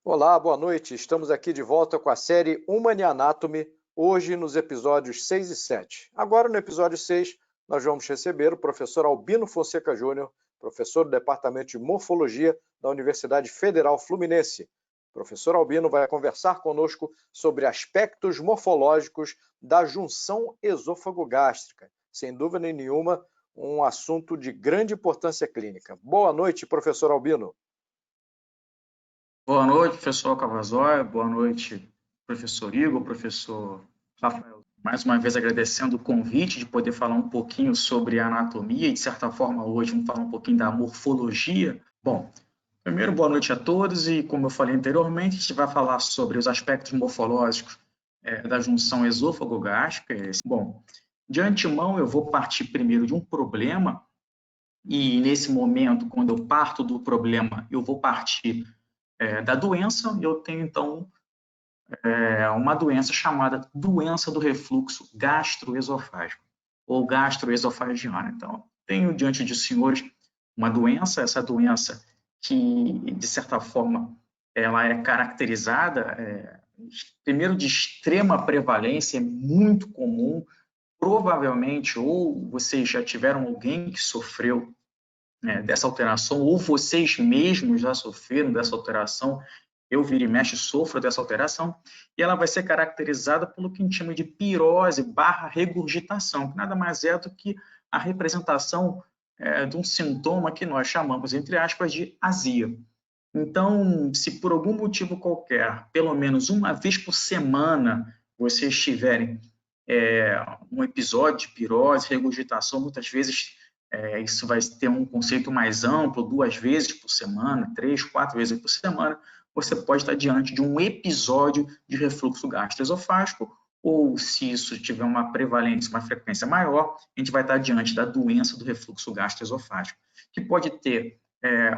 Olá, boa noite. Estamos aqui de volta com a série Human Anatomy, hoje nos episódios 6 e 7. Agora, no episódio 6, nós vamos receber o professor Albino Fonseca Júnior, professor do Departamento de Morfologia da Universidade Federal Fluminense. O professor Albino vai conversar conosco sobre aspectos morfológicos da junção esôfago-gástrica. Sem dúvida nenhuma, um assunto de grande importância clínica. Boa noite, professor Albino. Boa noite, professor Cavazóia. Boa noite, professor Igor, professor Rafael. Mais uma vez agradecendo o convite de poder falar um pouquinho sobre a anatomia e, de certa forma, hoje vamos falar um pouquinho da morfologia. Bom, primeiro, boa noite a todos e, como eu falei anteriormente, a gente vai falar sobre os aspectos morfológicos da junção esôfago-gástrica. Bom, de antemão, eu vou partir primeiro de um problema e, nesse momento, quando eu parto do problema, eu vou partir da doença. Eu tenho, então, uma doença chamada doença do refluxo gastroesofágico, ou gastroesofagiana. Então, tenho diante de senhores uma doença, essa doença que, de certa forma, ela é caracterizada, primeiro, de extrema prevalência, é muito comum, provavelmente, ou vocês já tiveram alguém que sofreu dessa alteração, ou vocês mesmos já sofreram dessa alteração. Eu, vira e mexe, sofro dessa alteração, e ela vai ser caracterizada pelo que a gente chama de pirose / regurgitação, que nada mais é do que a representação de um sintoma que nós chamamos, entre aspas, de azia. Então, se por algum motivo qualquer, pelo menos uma vez por semana, vocês tiverem um episódio de pirose, regurgitação, muitas vezes isso vai ter um conceito mais amplo, 2 vezes por semana, 3, 4 vezes por semana, você pode estar diante de um episódio de refluxo gastroesofágico, ou se isso tiver uma prevalência, uma frequência maior, a gente vai estar diante da doença do refluxo gastroesofágico, que pode ter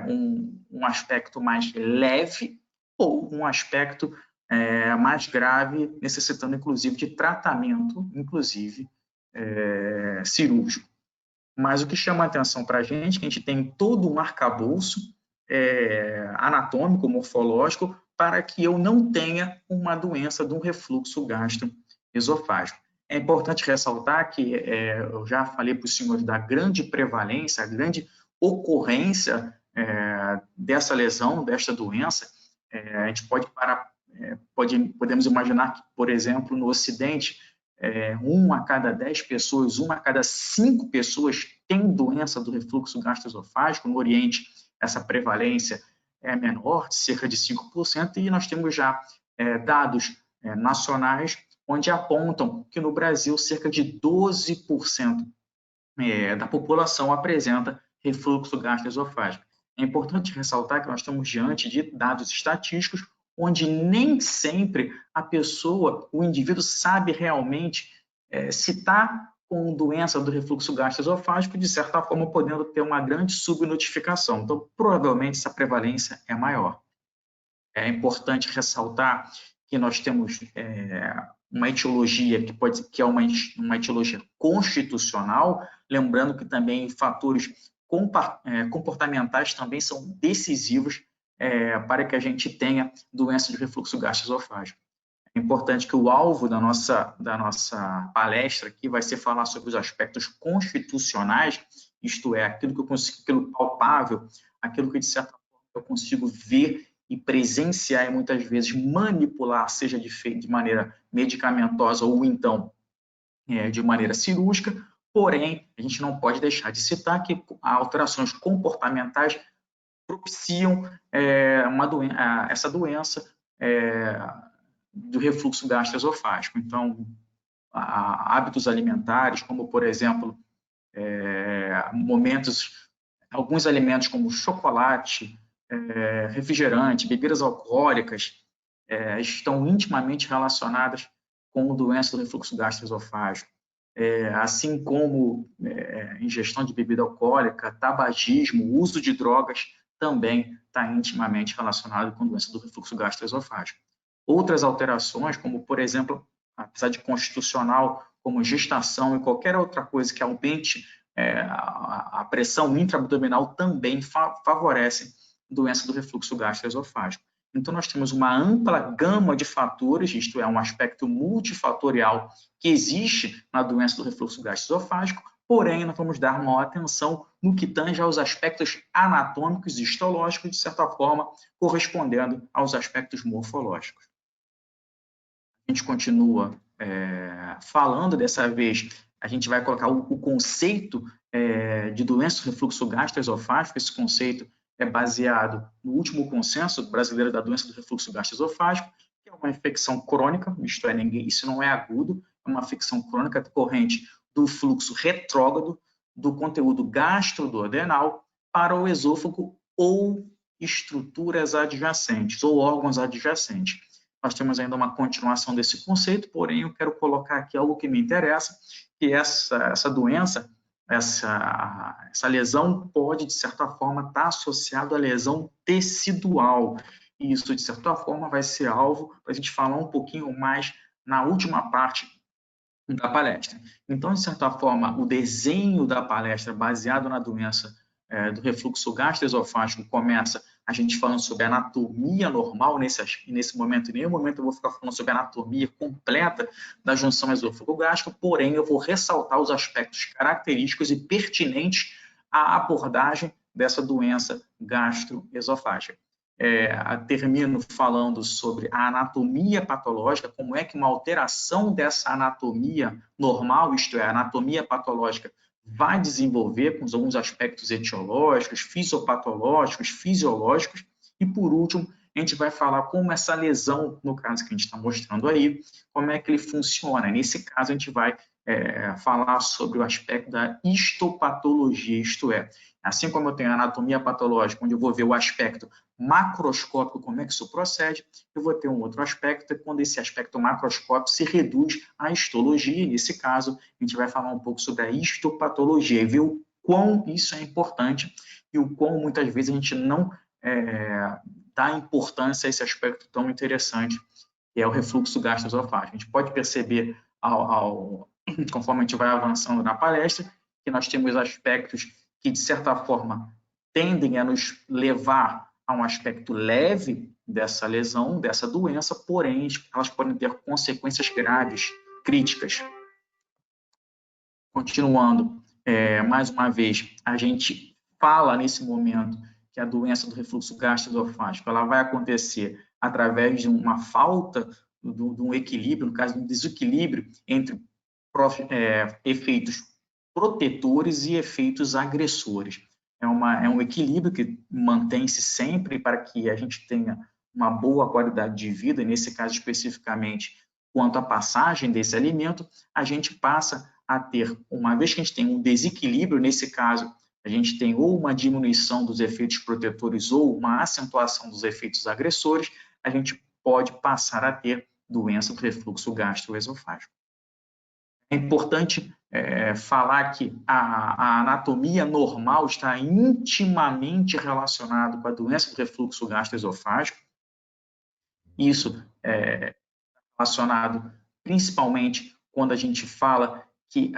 um aspecto mais leve ou um aspecto mais grave, necessitando, inclusive, de tratamento, inclusive, cirúrgico. Mas o que chama a atenção para a gente é que a gente tem todo um arcabouço anatômico, morfológico, para que eu não tenha uma doença de um refluxo gastroesofágico. É importante ressaltar que eu já falei para os senhores da grande prevalência, a grande ocorrência dessa lesão, desta doença. A gente podemos imaginar que, por exemplo, no Ocidente, 1 a cada 10 pessoas, 1 a cada 5 pessoas tem doença do refluxo gastroesofágico. No Oriente, essa prevalência é menor, cerca de 5%, e nós temos já dados nacionais onde apontam que no Brasil cerca de 12% da população apresenta refluxo gastroesofágico. É importante ressaltar que nós estamos diante de dados estatísticos onde nem sempre a pessoa, o indivíduo, sabe realmente se está com doença do refluxo gastroesofágico, de certa forma podendo ter uma grande subnotificação. Então, provavelmente, essa prevalência é maior. É importante ressaltar que nós temos uma etiologia que é uma etiologia constitucional, lembrando que também fatores comportamentais também são decisivos para que a gente tenha doença de refluxo gastroesofágico. É importante que o alvo da nossa palestra aqui vai ser falar sobre os aspectos constitucionais, isto é, aquilo que eu consigo, aquilo palpável, aquilo que de certa forma eu consigo ver e presenciar e muitas vezes manipular, seja de maneira medicamentosa ou então de maneira cirúrgica. Porém, a gente não pode deixar de citar que alterações comportamentais propiciam essa doença do refluxo gastroesofágico. Então, hábitos alimentares, como, por exemplo, alguns alimentos como chocolate, refrigerante, bebidas alcoólicas, estão intimamente relacionadas com doença do refluxo gastroesofágico. Assim como ingestão de bebida alcoólica, tabagismo, uso de drogas, também está intimamente relacionado com doença do refluxo gastroesofágico. Outras alterações, como, por exemplo, apesar de constitucional, como gestação e qualquer outra coisa que aumente a pressão intraabdominal, também favorecem doença do refluxo gastroesofágico. Então, nós temos uma ampla gama de fatores, isto é, um aspecto multifatorial que existe na doença do refluxo gastroesofágico, porém, nós vamos dar maior atenção no que tange aos aspectos anatômicos e histológicos, de certa forma, correspondendo aos aspectos morfológicos. A gente continua falando, dessa vez, a gente vai colocar o conceito de doença do refluxo gastroesofágico. Esse conceito é baseado no último consenso brasileiro da doença do refluxo gastroesofágico, que é uma infecção crônica, isto é, isso não é agudo, é uma infecção crônica decorrente do fluxo retrógrado do conteúdo gastroduodenal para o esôfago ou estruturas adjacentes, ou órgãos adjacentes. Nós temos ainda uma continuação desse conceito, porém eu quero colocar aqui algo que me interessa, que essa doença, essa lesão pode, de certa forma, estar associada à lesão tecidual. E isso, de certa forma, vai ser alvo para a gente falar um pouquinho mais na última parte da palestra. Então, de certa forma, o desenho da palestra baseado na doença do refluxo gastroesofágico começa a gente falando sobre anatomia normal. Nesse momento, em nenhum momento eu vou ficar falando sobre a anatomia completa da junção esôfago-gástrico, porém eu vou ressaltar os aspectos característicos e pertinentes à abordagem dessa doença gastroesofágica. Termino falando sobre a anatomia patológica, como é que uma alteração dessa anatomia normal, isto é, a anatomia patológica, vai desenvolver com alguns aspectos etiológicos, fisiopatológicos, fisiológicos, e por último, a gente vai falar como essa lesão, no caso que a gente está mostrando aí, como é que ele funciona. Nesse caso, a gente vai falar sobre o aspecto da histopatologia, isto é, assim como eu tenho a anatomia patológica, onde eu vou ver o aspecto macroscópico, como é que isso procede, eu vou ter um outro aspecto, quando esse aspecto macroscópico se reduz à histologia, e nesse caso, a gente vai falar um pouco sobre a histopatologia, e ver o quão isso é importante, e o quão muitas vezes a gente não dá importância a esse aspecto tão interessante, que é o refluxo gastroesofágico. A gente pode perceber, conforme a gente vai avançando na palestra, que nós temos aspectos que, de certa forma, tendem a nos levar a um aspecto leve dessa lesão, dessa doença, porém, elas podem ter consequências graves, críticas. Continuando, mais uma vez, a gente fala nesse momento que a doença do refluxo gastroesofágico ela vai acontecer através de uma falta de um equilíbrio, no caso, de um desequilíbrio entre efeitos protetores e efeitos agressores. É um equilíbrio que mantém-se sempre para que a gente tenha uma boa qualidade de vida, e nesse caso especificamente, quanto à passagem desse alimento, a gente passa a ter, uma vez que a gente tem um desequilíbrio, nesse caso, a gente tem ou uma diminuição dos efeitos protetores ou uma acentuação dos efeitos agressores, a gente pode passar a ter doença do refluxo gastroesofágico. É importante falar que a anatomia normal está intimamente relacionada com a doença do refluxo gastroesofágico. Isso é relacionado principalmente quando a gente fala que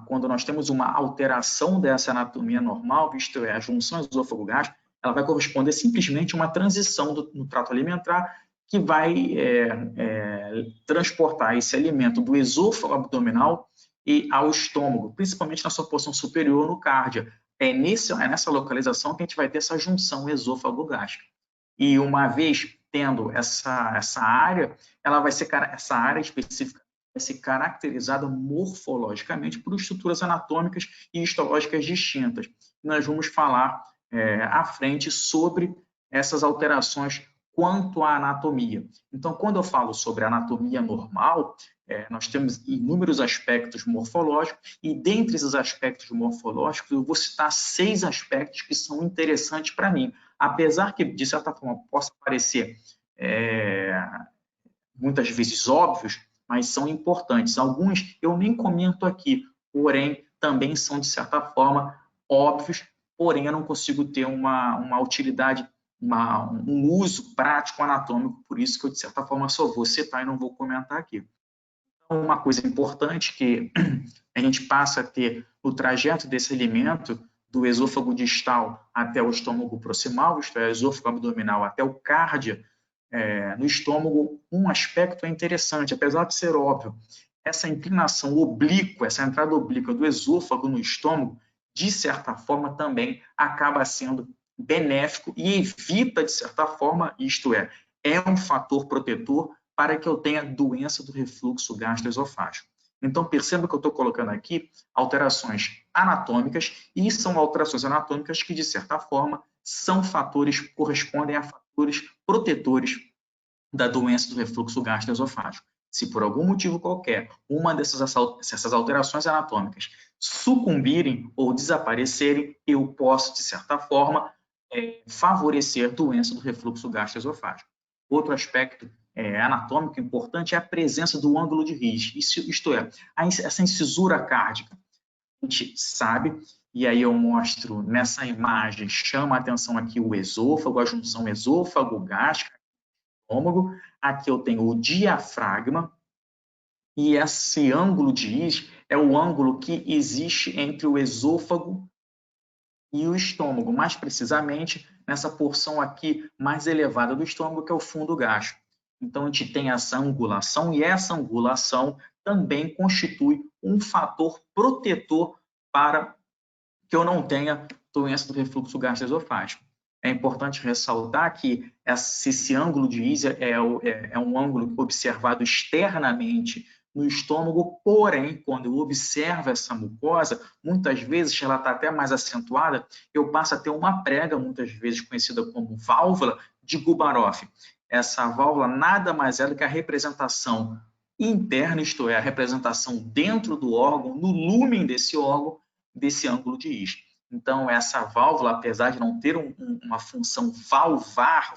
quando nós temos uma alteração dessa anatomia normal, isto é, a junção esôfago-gástrico, ela vai corresponder simplesmente a uma transição no trato alimentar que vai transportar esse alimento do esôfago abdominal e ao estômago, principalmente na sua porção superior, no cardia. É nessa localização que a gente vai ter essa junção esôfago-gástrica. E uma vez tendo essa área, essa área específica vai ser caracterizada morfologicamente por estruturas anatômicas e histológicas distintas. Nós vamos falar à frente sobre essas alterações quanto à anatomia. Então, quando eu falo sobre anatomia normal, nós temos inúmeros aspectos morfológicos, e dentre esses aspectos morfológicos, eu vou citar 6 aspectos que são interessantes para mim. Apesar que, de certa forma, possa parecer muitas vezes óbvios, mas são importantes. Alguns eu nem comento aqui, porém, também são, de certa forma, óbvios, porém, eu não consigo ter uma utilidade, um uso prático anatômico, por isso que eu, de certa forma, só vou citar e não vou comentar aqui. Então, uma coisa importante que a gente passa a ter no trajeto desse alimento, do esôfago distal até o estômago proximal, isto é, esôfago abdominal até o cárdia, no estômago, um aspecto é interessante, apesar de ser óbvio, essa inclinação oblíqua, essa entrada oblíqua do esôfago no estômago, de certa forma, também acaba sendo benéfico e evita, de certa forma, isto é um fator protetor para que eu tenha doença do refluxo gastroesofágico. Então, perceba que eu estou colocando aqui alterações anatômicas, e são alterações anatômicas que, de certa forma, são fatores, correspondem a fatores protetores da doença do refluxo gastroesofágico. Se por algum motivo qualquer, uma dessas alterações anatômicas sucumbirem ou desaparecerem, eu posso, de certa forma, favorecer doença do refluxo gastroesofágico. Outro aspecto anatômico importante é a presença do ângulo de Ries, isto é, essa incisura cárdica. A gente sabe, e aí eu mostro nessa imagem, chama a atenção aqui o esôfago, a junção esôfago-gástrica, estômago. Aqui eu tenho o diafragma, e esse ângulo de Ries é o ângulo que existe entre o esôfago e o estômago, mais precisamente nessa porção aqui mais elevada do estômago, que é o fundo gástrico. Então, a gente tem essa angulação, e essa angulação também constitui um fator protetor para que eu não tenha doença do refluxo gastroesofágico. É importante ressaltar que esse ângulo de Ries é um ângulo observado externamente no estômago, porém, quando eu observo essa mucosa, muitas vezes ela está até mais acentuada, eu passo a ter uma prega, muitas vezes conhecida como válvula de Gubarov. Essa válvula nada mais é do que a representação interna, isto é, a representação dentro do órgão, no lúmen desse órgão, desse ângulo de Ries. Então, essa válvula, apesar de não ter uma função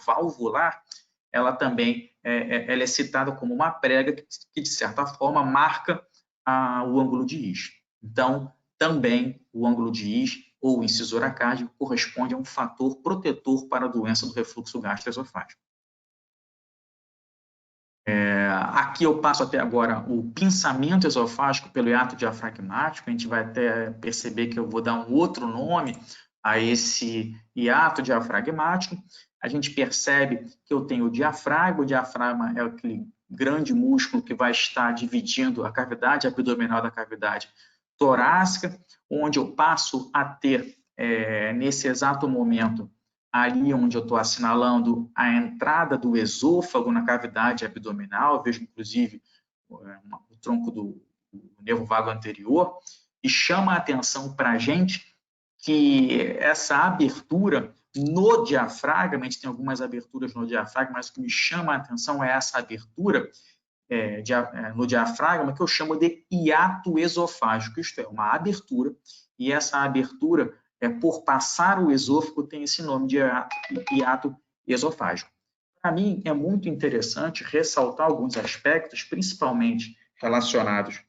valvular, ela também ela é citada como uma prega que, de certa forma, marca o ângulo de Ries. Então, também o ângulo de Ries ou incisura cárdica corresponde a um fator protetor para a doença do refluxo gastroesofágico. Aqui eu passo até agora o pinçamento esofágico pelo hiato diafragmático. A gente vai até perceber que eu vou dar um outro nome a esse hiato diafragmático. A gente percebe que eu tenho o diafragma é aquele grande músculo que vai estar dividindo a cavidade abdominal da cavidade torácica, onde eu passo a ter, nesse exato momento, ali onde eu estou assinalando a entrada do esôfago na cavidade abdominal, eu vejo inclusive o tronco do nervo vago anterior, e chama a atenção para a gente que essa abertura no diafragma, a gente tem algumas aberturas no diafragma, mas o que me chama a atenção é essa abertura no diafragma, que eu chamo de hiato esofágico, isto é, uma abertura, e essa abertura, por passar o esôfago, tem esse nome de hiato esofágico. Para mim, é muito interessante ressaltar alguns aspectos, principalmente relacionados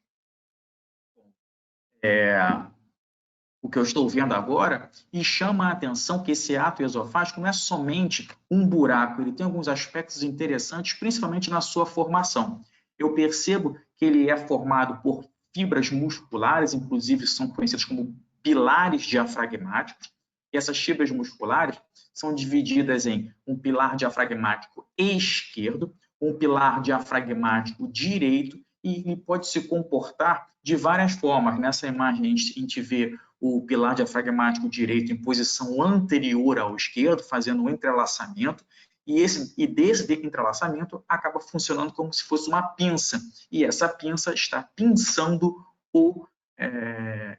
com o que eu estou vendo agora, e chama a atenção que esse hiato esofágico não é somente um buraco, ele tem alguns aspectos interessantes, principalmente na sua formação. Eu percebo que ele é formado por fibras musculares, inclusive são conhecidas como pilares diafragmáticos, e essas fibras musculares são divididas em um pilar diafragmático esquerdo, um pilar diafragmático direito, e ele pode se comportar de várias formas. Nessa imagem a gente vê o pilar diafragmático direito em posição anterior ao esquerdo, fazendo um entrelaçamento, e desse entrelaçamento acaba funcionando como se fosse uma pinça, e essa pinça está pinçando o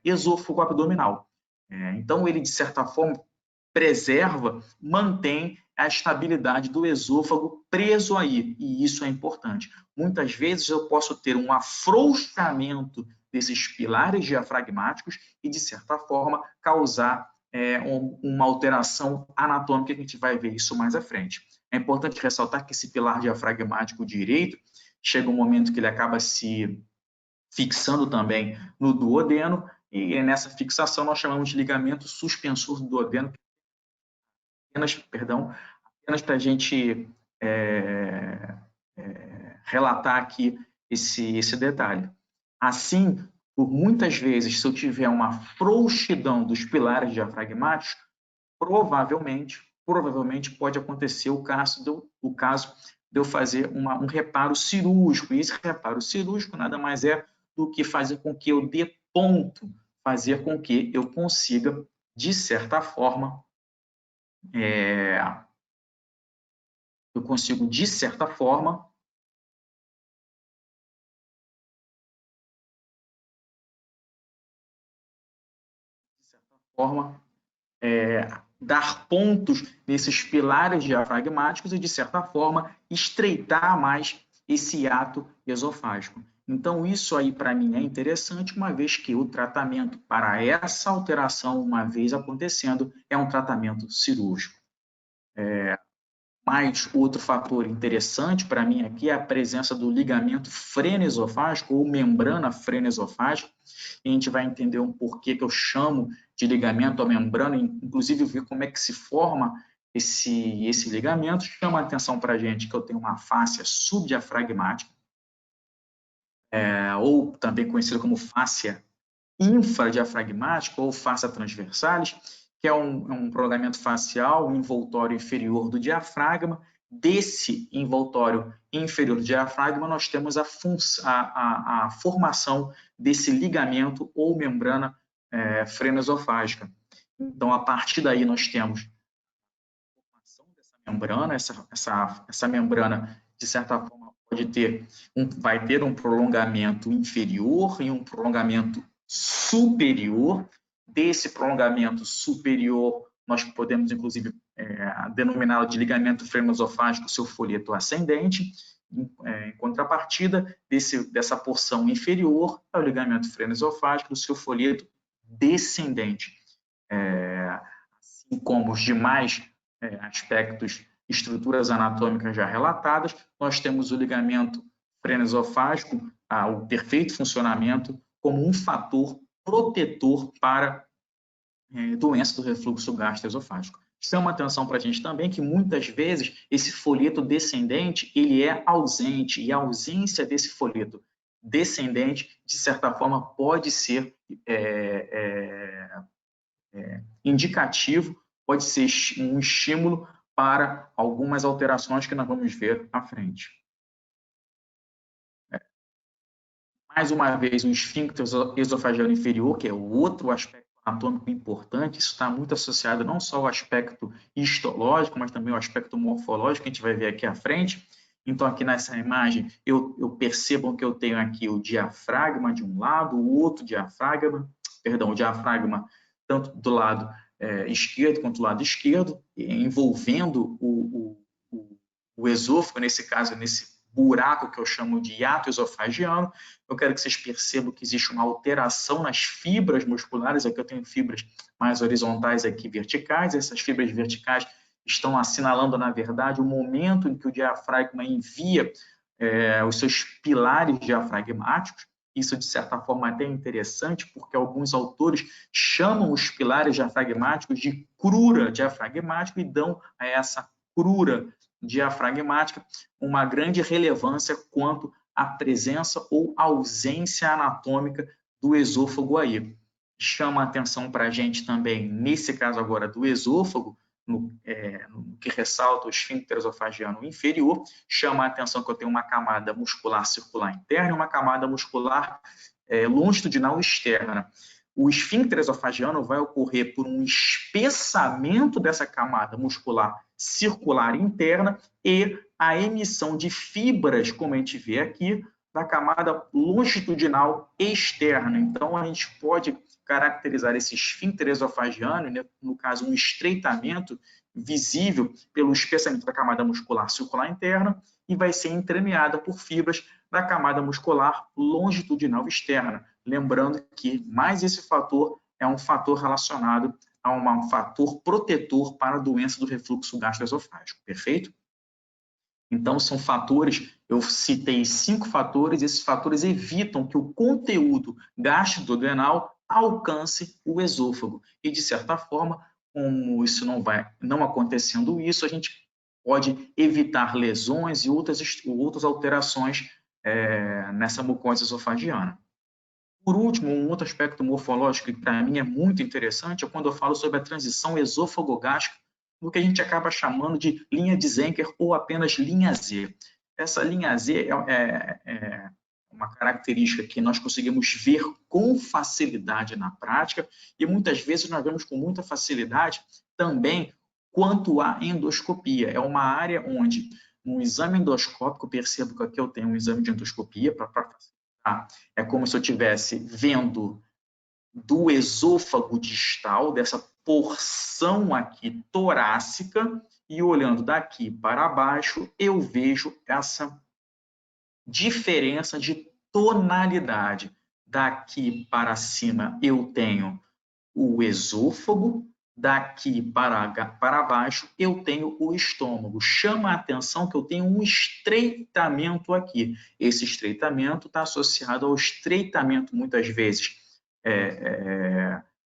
esôfago abdominal. Então, ele, de certa forma, preserva, mantém a estabilidade do esôfago preso aí, e isso é importante. Muitas vezes eu posso ter um afrouxamento desses pilares diafragmáticos e, de certa forma, causar uma alteração anatômica, que a gente vai ver isso mais à frente. É importante ressaltar que esse pilar diafragmático direito, chega um momento que ele acaba se fixando também no duodeno, e nessa fixação nós chamamos de ligamento suspensor do duodeno, apenas para a gente relatar aqui esse detalhe. Assim, por muitas vezes, se eu tiver uma frouxidão dos pilares diafragmáticos, provavelmente pode acontecer o caso de eu fazer um reparo cirúrgico. E esse reparo cirúrgico nada mais é do que fazer com que eu dê ponto, fazer com que eu consiga, de certa forma, dar pontos nesses pilares diafragmáticos e, de certa forma, estreitar mais esse hiato esofágico. Então, isso aí, para mim, é interessante, uma vez que o tratamento para essa alteração, uma vez acontecendo, é um tratamento cirúrgico. Mais outro fator interessante para mim aqui é a presença do ligamento freno-esofágico ou membrana freno-esofágica. A gente vai entender um porquê que eu chamo de ligamento ou membrana, inclusive ver como é que se forma esse ligamento. Chama a atenção para a gente que eu tenho uma fáscia subdiafragmática, ou também conhecida como fáscia infradiafragmática ou fáscia transversalis, que é um prolongamento facial, um envoltório inferior do diafragma. Desse envoltório inferior do diafragma, nós temos a formação desse ligamento ou membrana freno-esofágica. Então, a partir daí, nós temos a formação dessa membrana. Essa membrana, de certa forma, vai ter um prolongamento inferior e um prolongamento superior. Desse prolongamento superior, nós podemos, inclusive, denominá-lo de ligamento freno-esofágico, seu folheto ascendente. Em contrapartida, dessa porção inferior, é o ligamento freno-esofágico, do seu folheto descendente. Assim como os demais aspectos, estruturas anatômicas já relatadas, nós temos o ligamento freno-esofágico, o perfeito funcionamento, como um fator protetor para doença do refluxo gastroesofágico. Chama atenção para a gente também que muitas vezes esse folheto descendente ele é ausente, e a ausência desse folheto descendente, de certa forma, pode ser indicativo, pode ser um estímulo para algumas alterações que nós vamos ver à frente. Mais uma vez, o esfíncter esofagiano inferior, que é o outro aspecto anatômico importante. Isso está muito associado não só ao aspecto histológico, mas também ao aspecto morfológico, que a gente vai ver aqui à frente. Então, aqui nessa imagem, eu percebo que eu tenho aqui o diafragma de um lado, o outro diafragma, o diafragma tanto do lado esquerdo quanto do lado esquerdo, envolvendo o esôfago, nesse caso, nesse buraco que eu chamo de hiato esofagiano. Eu quero que vocês percebam que existe uma alteração nas fibras musculares. Aqui eu tenho fibras mais horizontais, aqui verticais. Essas fibras verticais estão assinalando, na verdade, o momento em que o diafragma envia os seus pilares diafragmáticos. Isso, de certa forma, até é interessante, porque alguns autores chamam os pilares diafragmáticos de crura diafragmática e dão a essa crura diafragmática uma grande relevância quanto à presença ou ausência anatômica do esôfago aí. Chama a atenção para a gente também, nesse caso agora do esôfago, no que ressalta o esfíncter esofagiano inferior, chama a atenção que eu tenho uma camada muscular circular interna e uma camada muscular longitudinal externa. O esfíncter esofagiano vai ocorrer por um espessamento dessa camada muscular circular interna e a emissão de fibras, como a gente vê aqui, da camada longitudinal externa. Então, a gente pode caracterizar esse esfíncter esofagiano, né, no caso, um estreitamento visível pelo espessamento da camada muscular circular interna e vai ser entremeada por fibras da camada muscular longitudinal externa. Lembrando que mais esse fator é um fator relacionado a um fator protetor para a doença do refluxo gastroesofágico, perfeito? Então, são fatores, eu citei 5 fatores, esses fatores evitam que o conteúdo gastroduodenal alcance o esôfago. E, de certa forma, como isso não acontecendo isso, a gente pode evitar lesões e outras alterações nessa mucosa esofagiana. Por último, um outro aspecto morfológico que para mim é muito interessante é quando eu falo sobre a transição esôfago-gástrica, o que a gente acaba chamando de linha de Zenker ou apenas linha Z. Essa linha Z é uma característica que nós conseguimos ver com facilidade na prática e muitas vezes nós vemos com muita facilidade também quanto à endoscopia. É uma área onde, no exame endoscópico, percebo que aqui eu tenho um exame de endoscopia para facilitar. É como se eu estivesse vendo do esôfago distal, dessa porção aqui torácica, e olhando daqui para baixo, eu vejo essa diferença de tonalidade. Daqui para cima eu tenho o esôfago, daqui para baixo eu tenho o estômago. Chama a atenção que eu tenho um estreitamento aqui. Esse estreitamento está associado ao estreitamento, muitas vezes,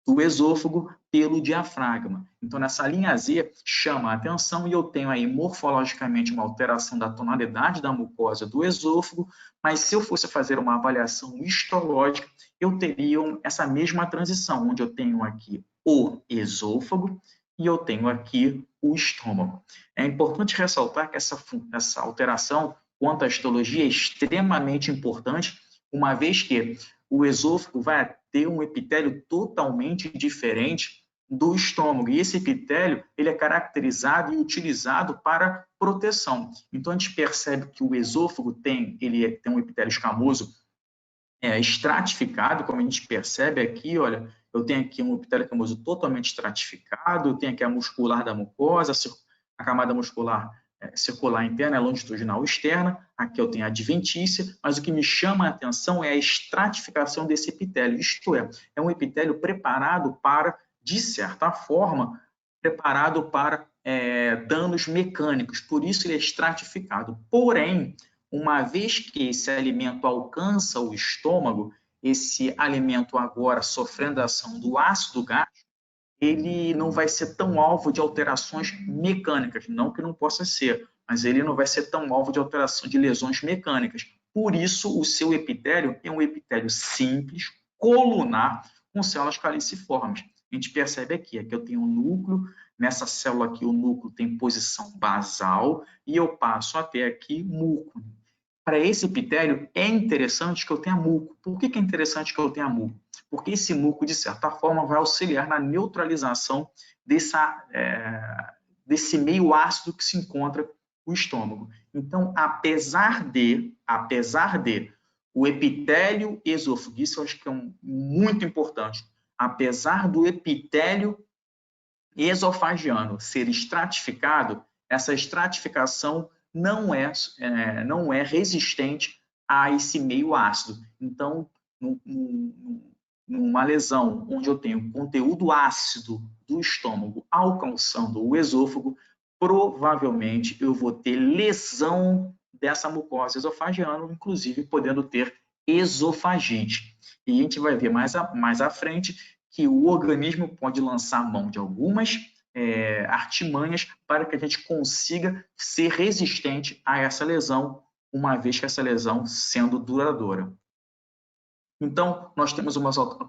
do esôfago pelo diafragma. Então, nessa linha Z, chama a atenção e eu tenho aí morfologicamente uma alteração da tonalidade da mucosa do esôfago, mas se eu fosse fazer uma avaliação histológica, eu teria essa mesma transição, onde eu tenho aqui o esôfago e eu tenho aqui o estômago. É importante ressaltar que essa alteração, quanto à histologia, é extremamente importante, uma vez que o esôfago vai ter um epitélio totalmente diferente do estômago. E esse epitélio ele é caracterizado e utilizado para proteção. Então, a gente percebe que o esôfago tem um epitélio escamoso estratificado, como a gente percebe aqui, olha, eu tenho aqui um epitélio escamoso totalmente estratificado, eu tenho aqui a muscular da mucosa, a camada muscular circular interna, longitudinal externa, aqui eu tenho a adventícia, mas o que me chama a atenção é a estratificação desse epitélio, isto é um epitélio preparado para, de certa forma, preparado para danos mecânicos, por isso ele é estratificado. Porém, uma vez que esse alimento alcança o estômago, esse alimento agora sofrendo a ação do ácido gástrico, ele não vai ser tão alvo de alterações mecânicas, não que não possa ser, mas ele não vai ser tão alvo de alteração de lesões mecânicas. Por isso, o seu epitélio é um epitélio simples, colunar, com células caliciformes. A gente percebe aqui eu tenho um núcleo, nessa célula aqui o núcleo tem posição basal e eu passo até aqui muco. Para esse esse é interessante que eu tenha muco. Por que é interessante que eu tenha muco? Porque esse muco, de certa forma, vai auxiliar na neutralização desse meio ácido que se encontra no estômago. Então, apesar de o epitélio esôfago, isso eu acho que é muito importante, apesar do epitélio esofagiano ser estratificado, essa estratificação não é resistente a esse meio ácido. Então, numa lesão onde eu tenho conteúdo ácido do estômago alcançando o esôfago, provavelmente eu vou ter lesão dessa mucosa esofagiana, inclusive podendo ter esofagite. E a gente vai ver mais à frente que o organismo pode lançar mão de algumas artimanhas para que a gente consiga ser resistente a essa lesão, uma vez que essa lesão sendo duradoura. Então,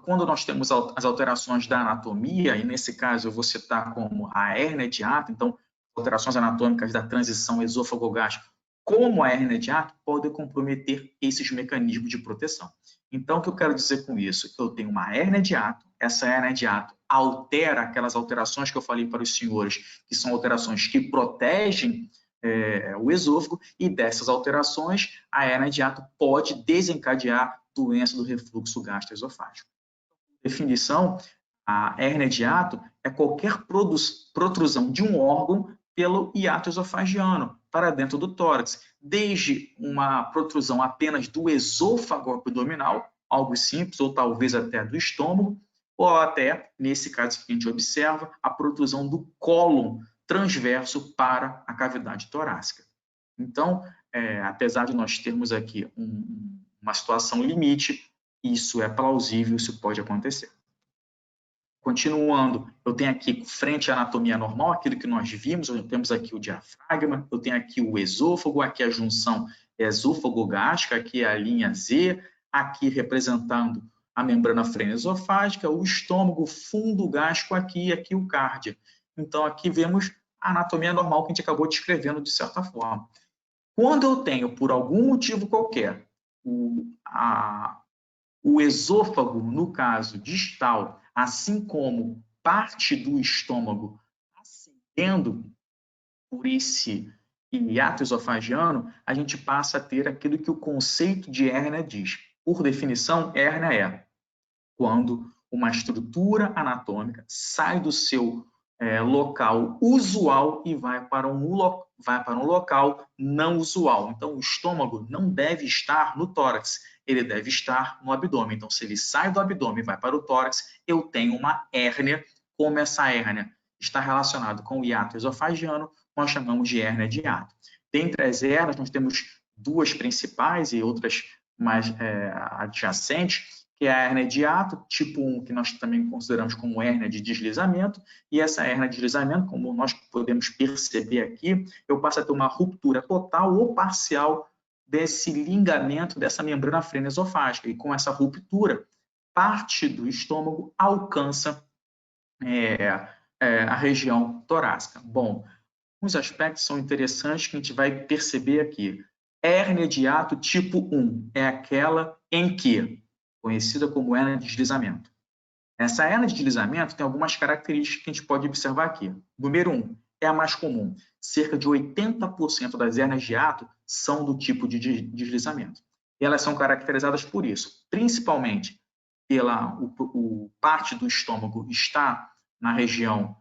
quando nós temos as alterações da anatomia, e nesse caso eu vou citar como a hérnia de hiato, então, alterações anatômicas da transição esôfago-gástrica, como a hérnia de hiato, podem comprometer esses mecanismos de proteção. Então, o que eu quero dizer com isso? Eu tenho uma hérnia de hiato, essa hérnia de hiato altera aquelas alterações que eu falei para os senhores, que são alterações que protegem o esôfago, e dessas alterações, a hérnia de hiato pode desencadear doença do refluxo gastroesofágico. Definição, a hérnia de hiato é qualquer protrusão de um órgão pelo hiato esofagiano para dentro do tórax, desde uma protrusão apenas do esôfago abdominal, algo simples, ou talvez até do estômago, ou até, nesse caso que a gente observa, a protrusão do cólon transverso para a cavidade torácica. Então, apesar de nós termos aqui uma situação limite, isso é plausível, isso pode acontecer. Continuando, eu tenho aqui, frente à anatomia normal, aquilo que nós vimos, temos aqui o diafragma, eu tenho aqui o esôfago, aqui a junção esôfago-gástrica, aqui a linha Z, aqui representando a membrana freno-esofágica, o estômago, fundo gástrico aqui e aqui o cárdia. Então, aqui vemos a anatomia normal que a gente acabou descrevendo de certa forma. Quando eu tenho, por algum motivo qualquer, o esôfago, no caso distal, assim como parte do estômago ascendendo por esse hiato esofagiano, a gente passa a ter aquilo que o conceito de hérnia diz. Por definição, hérnia é quando uma estrutura anatômica sai do seu local usual e vai para um local não usual. Então, o estômago não deve estar no tórax, ele deve estar no abdômen. Então, se ele sai do abdômen e vai para o tórax, eu tenho uma hérnia. Como essa hérnia está relacionada com o hiato esofagiano, nós chamamos de hérnia de hiato. Dentre as hérnias, nós temos duas principais e outras mais adjacentes, que é a hérnia de hiato, tipo 1, que nós também consideramos como hérnia de deslizamento, e essa hérnia de deslizamento, como nós podemos perceber aqui, eu passo a ter uma ruptura total ou parcial desse ligamento, dessa membrana freno-esofágica, e com essa ruptura, parte do estômago alcança a região torácica. Bom, uns aspectos são interessantes que a gente vai perceber aqui. Hérnia de hiato tipo 1 é aquela em que, conhecida como hérnia de deslizamento. Essa hérnia de deslizamento tem algumas características que a gente pode observar aqui. Número 1, é a mais comum. Cerca de 80% das hérnias de hiato são do tipo de deslizamento. E elas são caracterizadas por isso, principalmente pela parte do estômago está na região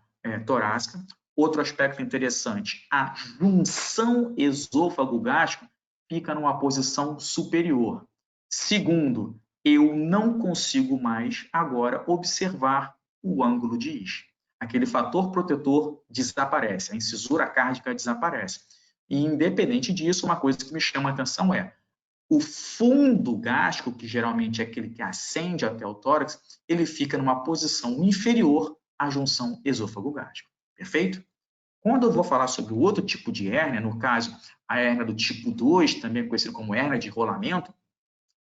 torácica. Outro aspecto interessante, a junção esôfago-gástrico fica numa posição superior. Segundo, eu não consigo mais agora observar o ângulo de Is. Aquele fator protetor desaparece, a incisura cárdica desaparece. E, independente disso, uma coisa que me chama a atenção é o fundo gástrico, que geralmente é aquele que ascende até o tórax, ele fica numa posição inferior à junção esôfago-gástrico. Perfeito? Quando eu vou falar sobre o outro tipo de hérnia, no caso, a hérnia do tipo 2, também conhecida como hérnia de rolamento,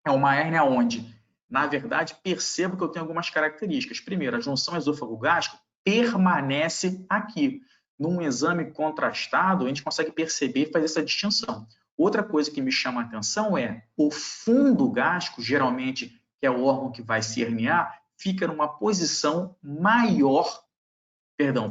é uma hérnia onde, na verdade, percebo que eu tenho algumas características. Primeiro, a junção esôfago-gástrico permanece aqui. Num exame contrastado, a gente consegue perceber e fazer essa distinção. Outra coisa que me chama a atenção é o fundo gástrico, geralmente, que é o órgão que vai se herniar, fica numa posição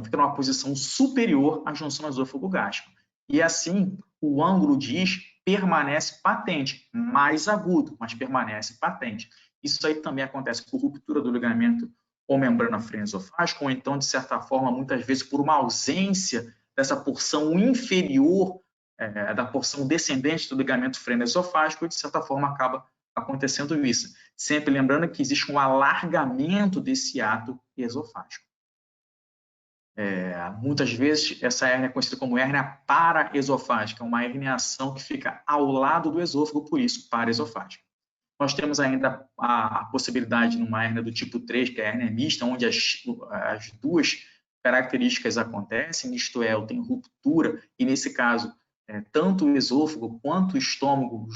fica numa posição superior à junção esôfago-gástrico. E assim, o ângulo de Is permanece patente, mais agudo, mas permanece patente. Isso aí também acontece por ruptura do ligamento ou membrana freno-esofágica, ou então, de certa forma, muitas vezes por uma ausência dessa porção inferior, da porção descendente do ligamento freno-esofágico, e de certa forma acaba acontecendo isso. Sempre lembrando que existe um alargamento desse hiato esofágico. Muitas vezes essa hérnia é conhecida como hérnia paraesofágica, uma herniação que fica ao lado do esôfago, por isso paraesofágica. Nós temos ainda a possibilidade numa hérnia do tipo 3, que é a hérnia mista, onde as duas características acontecem, isto é, eu tenho ruptura, e nesse caso, tanto o esôfago quanto o estômago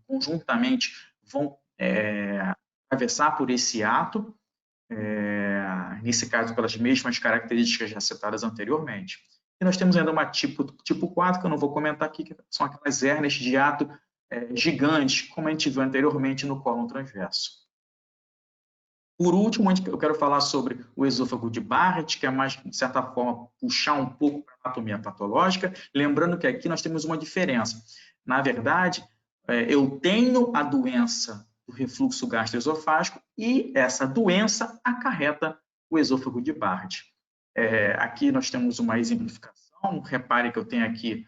conjuntamente vão atravessar por esse ato, nesse caso pelas mesmas características já citadas anteriormente. E nós temos ainda uma tipo 4, que eu não vou comentar aqui, que são aquelas hérnias de hiato gigantes, como a gente viu anteriormente no cólon transverso. Por último, eu quero falar sobre o esôfago de Barrett, que é mais, de certa forma, puxar um pouco para a anatomia patológica, lembrando que aqui nós temos uma diferença. Na verdade, eu tenho a doença do refluxo gastroesofágico e essa doença acarreta o esôfago de Barrett. Aqui nós temos uma exemplificação, repare que eu tenho aqui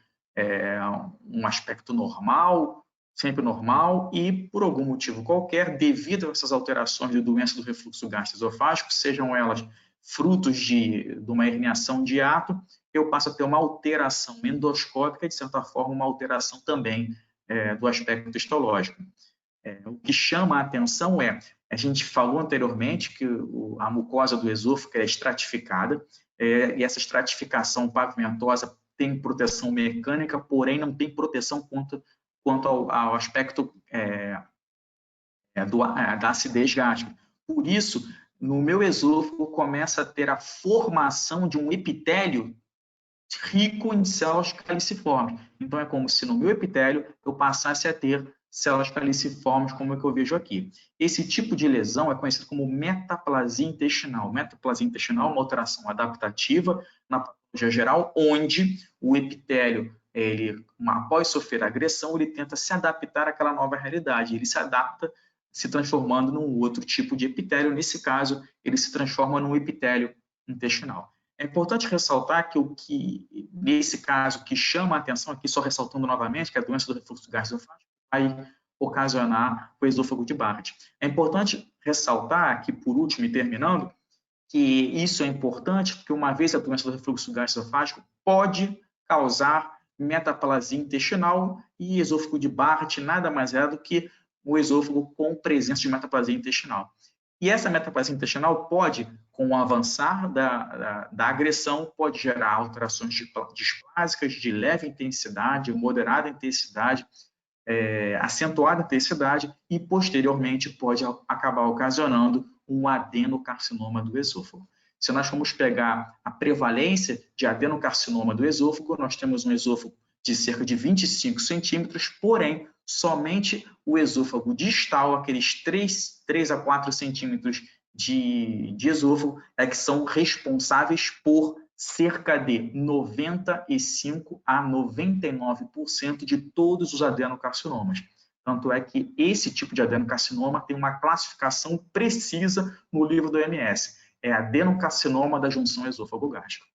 um aspecto normal, sempre normal, e por algum motivo qualquer, devido a essas alterações de doença do refluxo gastroesofágico, sejam elas frutos de uma herniação de hiato, eu passo a ter uma alteração endoscópica e, de certa forma, uma alteração também do aspecto histológico. O que chama a atenção a gente falou anteriormente que a mucosa do esôfago é estratificada, e essa estratificação pavimentosa tem proteção mecânica, porém não tem proteção quanto ao aspecto da acidez gástrica. Por isso, no meu esôfago começa a ter a formação de um epitélio rico em células caliciformes. Então, é como se no meu epitélio eu passasse a ter células caliciformes, como é que eu vejo aqui. Esse tipo de lesão é conhecido como metaplasia intestinal. Metaplasia intestinal é uma alteração adaptativa na patologia geral, onde o epitélio, após sofrer agressão, ele tenta se adaptar àquela nova realidade. Ele se adapta se transformando num outro tipo de epitélio. Nesse caso, ele se transforma num epitélio intestinal. É importante ressaltar que nesse caso, o que chama a atenção aqui, só ressaltando novamente, que a doença do refluxo gastroesofágico vai ocasionar o esôfago de Barrett. É importante ressaltar aqui, por último e terminando, que isso é importante porque uma vez a doença do refluxo gastroesofágico pode causar metaplasia intestinal, e esôfago de Barrett nada mais é do que o esôfago com presença de metaplasia intestinal. E essa metaplasia intestinal pode, com o avançar da agressão, pode gerar alterações displásicas de leve intensidade, moderada intensidade, acentuada intensidade, e posteriormente pode acabar ocasionando um adenocarcinoma do esôfago. Se nós formos pegar a prevalência de adenocarcinoma do esôfago, nós temos um esôfago de cerca de 25 centímetros, porém, somente o esôfago distal, aqueles 3 a 4 centímetros de esôfago, é que são responsáveis por cerca de 95 a 99% de todos os adenocarcinomas. Tanto é que esse tipo de adenocarcinoma tem uma classificação precisa no livro do OMS. É adenocarcinoma da junção esôfago-gástrico.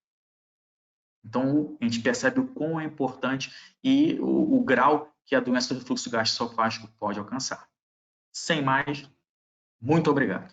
Então, a gente percebe o quão é importante e o grau que a doença do refluxo gastroesofágico pode alcançar. Sem mais, muito obrigado.